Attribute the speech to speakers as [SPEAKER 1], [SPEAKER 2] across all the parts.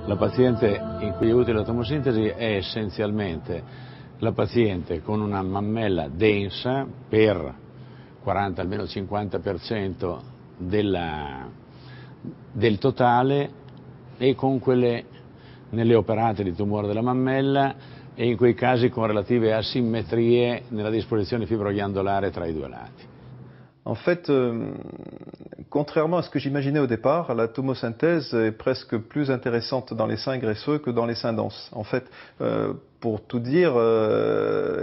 [SPEAKER 1] La paziente in cui è utile la tomosintesi è essenzialmente la paziente con una mammella densa per 40, almeno 50% del totale, e con quelle nelle operate di tumore della mammella e in quei casi con relative asimmetrie nella disposizione fibroghiandolare tra i due lati.
[SPEAKER 2] En fait, contrairement à ce que j'imaginais au départ, la tomosynthèse est presque plus intéressante dans les seins graisseux que dans les seins denses. En fait, pour tout dire,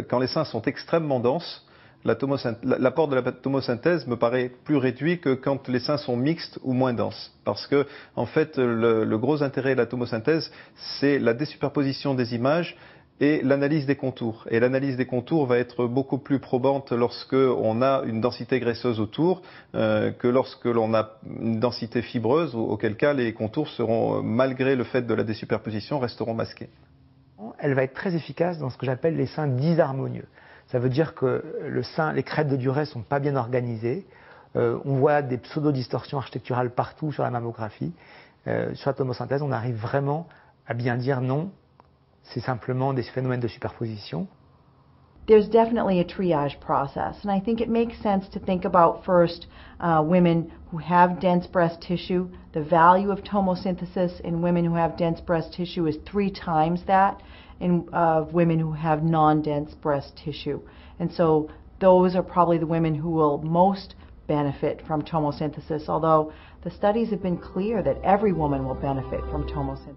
[SPEAKER 2] quand les seins sont extrêmement denses, l'apport de la tomosynthèse me paraît plus réduit que quand les seins sont mixtes ou moins denses. Parce que, en fait, le gros intérêt de la tomosynthèse, c'est la désuperposition des images et l'analyse des contours. Et l'analyse des contours va être beaucoup plus probante lorsque on a une densité graisseuse autour que lorsque l'on a une densité fibreuse, auquel cas les contours seront, malgré le fait de la désuperposition, resteront masqués.
[SPEAKER 3] Elle va être très efficace dans ce que j'appelle les seins disharmonieux. Ça veut dire que les crêtes de Duret ne sont pas bien organisées. On voit des pseudo-distorsions architecturales partout sur la mammographie. Sur la tomosynthèse, on arrive vraiment à bien dire non, c'est simplement des phénomènes de superposition.
[SPEAKER 4] There's definitely a triage process, and I think it makes sense to think about first women who have dense breast tissue. The value of tomosynthesis in women who have dense breast tissue is 3 times that of women who have non-dense breast tissue. And so those are probably the women who will most benefit from tomosynthesis, although the studies have been clear that every woman will benefit from tomosynthesis.